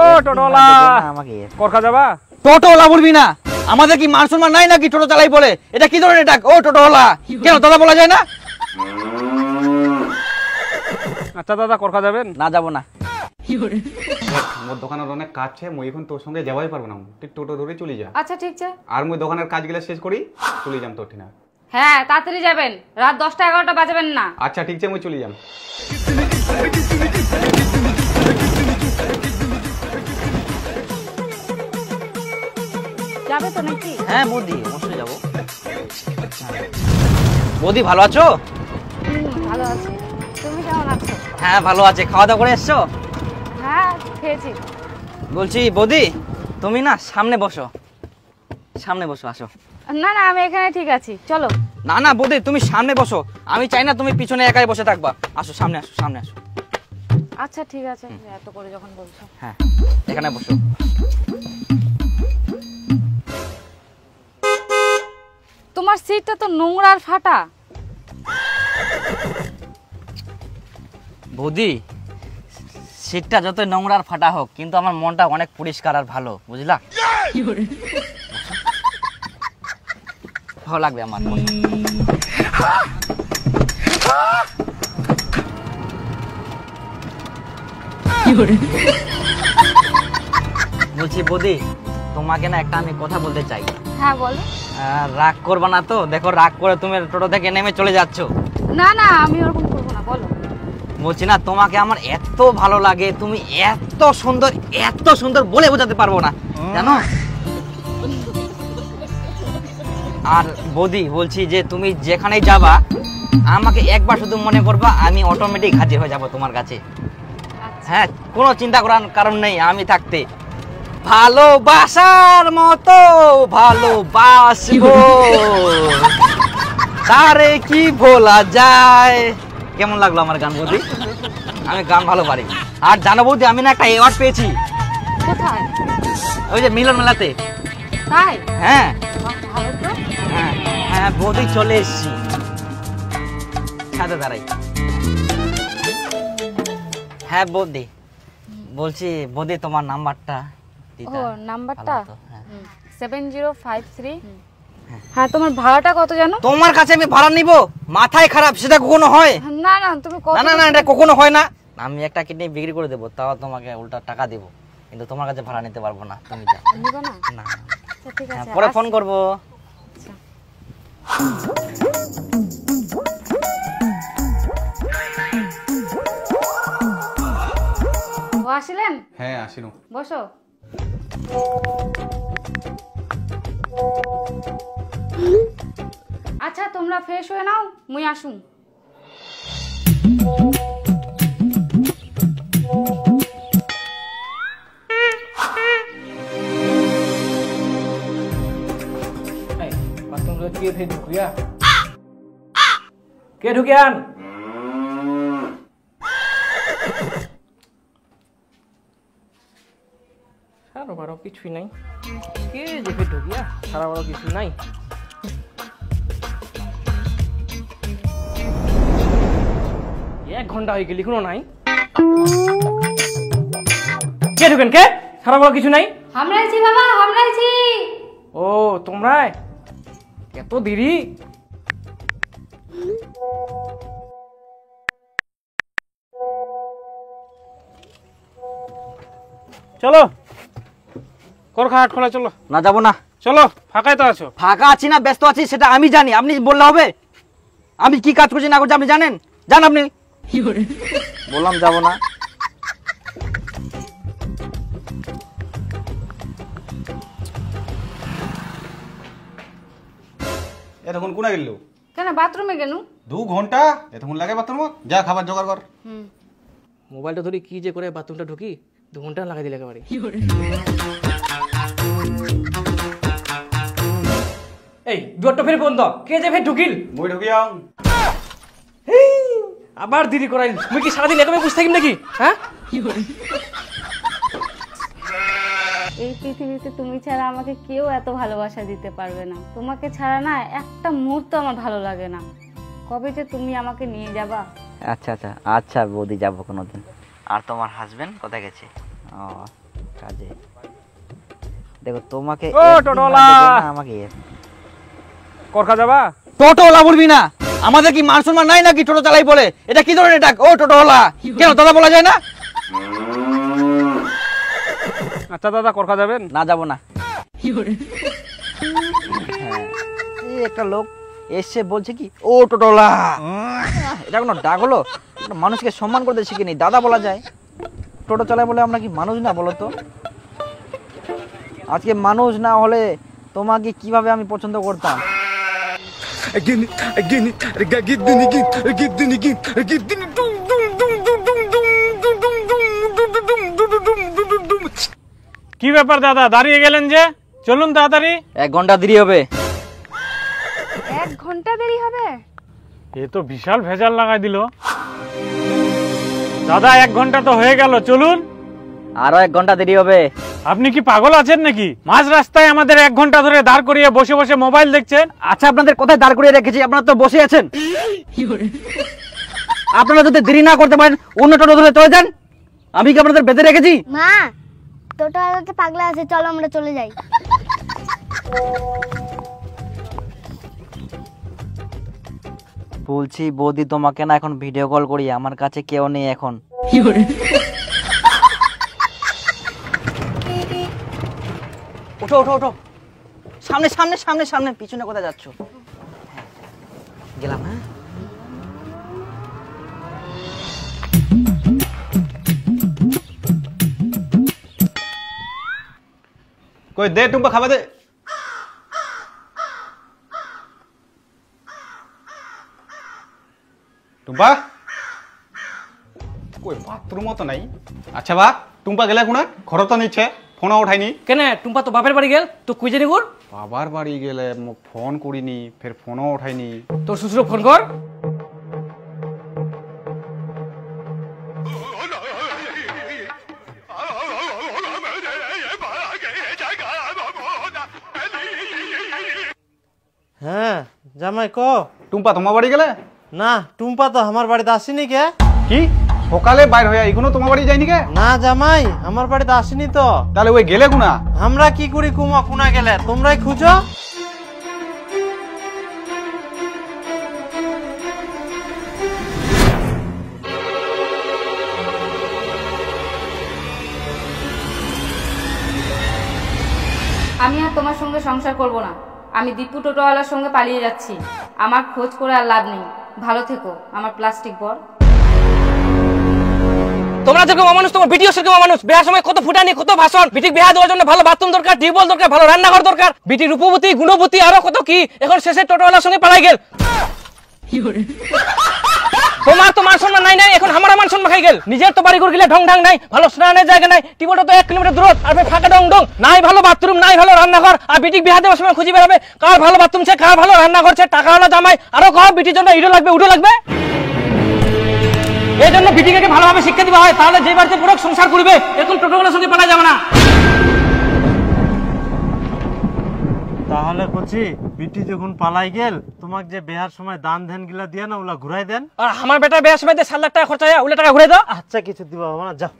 ও টোটোলা আমাকে করখা যাবা? টোটোলা বলবি না, আমাদের কি মান সম্মান নাই নাকি টোটো চালাই বলে? এটা কি ধরনের ডাক? ও টোটোলা, কেন দাদা বলা যায় না? আচ্ছা দাদা করখা যাবেন? না যাব না। মোর দোকানের অনেক কাজ আছে, মই এখন তোর সঙ্গে যাবাই পারবো না, তুই টোটো ধরে চলে যা। আচ্ছা ঠিক আছে। আর মই দোকানের কাজগুলো শেষ করি চলে যাম তোর ঠিনা। হ্যাঁ তাড়াতাড়ি যাবেন, রাত 10টা 11টা বাজাবেন না। আচ্ছা ঠিক আছে, মই চলে যাম। যাবে তো নাকি? হ্যাঁ বৌদি, অবশ্যই যাবো। বৌদি ভালো আছো? ভালো আছি, তুমি কেমন আছো? হ্যাঁ ভালো আছে। খাওয়া দাওয়া করে এসছো? হ্যাঁ খেয়েছি। বলছি বৌদি, তুমি না সামনে বসো, সামনে বসো, আসো। না না আমি এখানে ঠিক আছি, চলো। না না বৌদি, তুমি সামনে বসো, আমি চাই না তুমি পিছনে একাই বসে থাকবা। আসো সামনে, আসো সামনে আসো। আচ্ছা ঠিক আছে, এত করে যখন বলছো। হ্যাঁ এখানে বসো। তোমার সিটটা তো নোংরা আর ফাটা। বৌদি, সিটটা যত নোংরা আর ফাটা হোক, কিন্তু আমার মনটা অনেক পরিষ্কার আর ভালো, বুঝলা? ভালো লাগবে আমার। বলছি বৌদি, তোমাকে না একটা আমি কথা বলতে চাই। হ্যাঁ বলো। রাগ করবা না তো? দেখো রাগ করে তুমি টোটো থেকে নেমে চলে যাচ্ছ। না না আমি ওরকম করবো না, বলো। বলছি না, তোমাকে আমার এত ভালো লাগে, তুমি এত সুন্দর, এত সুন্দর বলে বোঝাতে পারবো না, জানো? আর বৌদি বলছি যে তুমি যেখানেই যাবা আমাকে একবার শুধু মনে করবা, আমি অটোমেটিক হাজির হয়ে যাব তোমার কাছে। হ্যাঁ, কোনো চিন্তা করার কারণ নেই আমি থাকতে। ভালোবাসার মতো ভালোবাসবো, তারে কি ভোলা যায়। কেমন লাগলো আমার গান বৌদি? আমি গান ভালো পারি। আর জানো বৌদি, আমি না একটা অ্যাওয়ার্ড পেয়েছি। কোথায়? ওই যে মিলন মেলাতে। তাই? হ্যাঁ ভালো তো। হ্যাঁ হ্যাঁ বৌদি, চলে এসছি, সাথে দাঁড়াই। হ্যাঁ বৌদি, বলছি বৌদি তোমার নাম্বারটা ও নাম্বারটা 7053। হ্যাঁ। হ্যাঁ তোমার ভাড়াটা কত জানো? তোমার কাছে আমি ভাড়া নিব? মাথায় খারাপ, সেটা কখনো হয়? না না তুমি কত? না না না, এটা কখনো হয় না। আমি একটা কিডনি বিক্রি করে দেবো, তাও তোমাকে উল্টা টাকা দেবো, কিন্তু তোমার কাছে ভাড়া নিতে পারবো না। তুমি যাও। নিবা না? না। আচ্ছা ঠিক আছে, পরে ফোন করবো। আচ্ছা। ও আসলেন? হ্যাঁ আসিনু। বসো। আচ্ছা তোমরা ফ্রেশ হয়ে নাও, মুই আসুন। কে ঢুকিয়ান? সারা বারো কিছুই নাই, কে দেখে ঢুকিয়া? সারা বারো কিছু নাই। এক ঘন্টা হয়ে গেল, এখনো নাই। কে ঢুকেন? কে? সারা বারো কিছু নাই। হামলাইছি বাবা, হামলাইছি। ও তোমরা এত দেরি? চলো করখা হাট খোলা, চলো। না যাবো না। চলো, ফাঁকাই তো আছো। ফাঁকা আছি না ব্যস্ত আছি সেটা আমি জানি, আপনি বললে হবে? আমি কি কাজ করছি না করছি আপনি জানেন? জান আপনি? বললাম যাবো না। এতক্ষণ কোনা গেল? কেন বাথরুমে গেলু? 2 ঘন্টা এতক্ষণ লাগে বাথরুমত? যা খাবার জোগাড় কর। মোবাইলটা ধরে কি যে করে বাথরুমটা ঢুকি, 2 ঘন্টা লাগাই দিলে একেবারে। এই দুয়ারটা ফের বন্ধ, কে যে ফের ঢুকিল? মই ঢুকিয়াম। আবার দেরি করাইল। মুই কি সারাদিন এরকম বসে থাকিম নাকি? হ্যাঁ, এই পৃথিবীতে তুমি ছাড়া আমাকে কেউ এত ভালোবাসা দিতে পারবে না। তোমাকে ছাড়া না একটা মুহূর্ত আমার ভালো লাগে না। কবে যে তুমি আমাকে নিয়ে যাবা? আচ্ছা আচ্ছা আচ্ছা বৌদি, যাবো কোনোদিন। আর তোমার হাজবেন্ড কোথায় গেছে? ও কাজে দেখো তোমাকে ও, টোটোওয়ালা! আমাকে করখা যাবা? টোটোওয়ালা বলবি না, আমাদের কি মান সম্মান নাই নাকি টোটো চালাই বলে? এটা কি ধরনের ডাক? ও টোটোওয়ালা, কেন দাদা বলা যায় না? আচ্ছা দাদা, করখা যাবেন? না যাবো না। হ্যাঁ, এই একটা লোক এসে বলছে কি ও টোটোওয়ালা, এটা কোনো ডাক হলো? একটা মানুষকে সম্মান করতে শিখিনি, দাদা বলা যায়। টোটো চালাই বলে আমরা কি মানুষ না বলো তো? আজকে মানুষ না হলে তোমাকে কিভাবে আমি পছন্দ করতাম? কি ব্যাপার দাদা, দাঁড়িয়ে গেলেন যে? চলুন তাড়াতাড়ি। 1 ঘন্টা দেরি হবে। 1 ঘন্টা দেরি হবে? এ তো বিশাল ভেজাল লাগাই দিল। দাদা 1 ঘন্টা তো হয়ে গেল, চলুন। আরো 1 ঘন্টা দেরি হবে। আপনি কি পাগল আছেন নাকি? মাঝ রাস্তায় আমাদের 1 ঘন্টা ধরে দাঁড় করিয়ে বসে বসে মোবাইল দেখছেন। আচ্ছা, আপনাদের কোথায় দাঁড় করিয়ে রেখেছি? আপনারা তো বসে আছেন। আপনারা যদি দেরি না করতে পারেন অন্য টোটো ধরে চলে যান। আমি কি আপনাদের বেঁধে রেখেছি? মা, টোটোওয়ালাতে পাগলা আছে, চলো আমরা চলে যাই। বলছি বৌদি, তোমাকে না এখন ভিডিও কল করি, আমার কাছে কেউ নেই এখন। ওঠো ওঠো ওঠো, সামনে সামনে সামনে সামনে, পিছনে কোথায় যাচ্ছ? গেলাম। হ্যাঁ, কই দে টুম্পা, খাবা দে। টুম্পা কই বাথরুমও তো নাই। আচ্ছা বা টুম্পা গেলে কোনা? ঘর তো নিচ্ছে, ফোনও উঠাইনি। কেন টুম্পা তো বাপের বাড়ি গেল, তো কুই জানি গুড়? বাবার বাড়ি গেলে মোক ফোন করিনি, ফের ফোনও উঠাইনি। তোর শ্বশুর ফোন কর। হ্যাঁ জামাই ক। টুম্পা তোমার বাড়ি গেলে? না, টুম্পা তো আমার বাড়িতে আসেনি কে। কি সকালে বাইর হয়ে এখনো তোমার বাড়ি যায়নি কে? না জামাই, আমার বাড়িতে আসেনি তো। তাহলে ওই গেলে কোনা? আমরা কি করি কুমা কুনা গেলে, তোমরাই খুঁজো। আমি আর তোমার সঙ্গে সংসার করব না। আমি দীপু টোটোওয়ালার সঙ্গে পালিয়ে যাচ্ছি। আমার খোঁজ করে আর লাভ নেই। ভালো থেকো আমার প্লাস্টিক বর। তোমরা যেরকম মানুষ, তোমার ভিডিও সেরকম মানুষ। বিয়ার সময় কত ফুটানি, কত ভাষণ। বিটিক বিয়া দেওয়ার জন্য ভালো বাথরুম দরকার, টিউবওয়েল দরকার, ভালো রান্নাঘর দরকার। বিটি রূপবতী, গুণবতী, আরো কত কি। এখন শেষে টোটোওয়ালার সঙ্গে পালাই গেল। তোমার তো মান সম্মান নাই, এখন আমার মান সম্মান খাই গেল। নিজের তো বাড়ি করে গেলে ঢং ঢং নাই, ভালো স্নানের জায়গা নাই, টিউবওয়েলটা তো 1 কিলোমিটার দূর, আর ফাঁকা ডং ডং নাই, ভালো বাথরুম নাই, ভালো রান্নাঘর। আর বিটিক বিয়া দেওয়ার সময় খুঁজে বেড়াবে কার ভালো বাথরুম ছে, কার ভালো রান্নাঘর ছে, টাকাওয়ালা জামাই। আরো কম বিটির জন্য ইডো লাগবে, উডো লাগবে। এই জন্য বিটিকে ভালোভাবে শিক্ষা দিবা হয়, তাহলে যে বাড়িতে পুরো সংসার করবে। এখন টোটোওয়ালার সঙ্গে পালা যাবে না। তাহলে কচি বিটি যখন পালাই গেল, তোমাকে যে বিয়ার সময় দান ধ্যান গিলা দিয়ে না, ওগুলা ঘুরাই দেন। আর আমার বেটা বিয়ার সময় 7 লাখ টাকা খরচা হয়, ওগুলো টাকা ঘুরে দাও। আচ্ছা কিছু দিবা হবে না, যাও।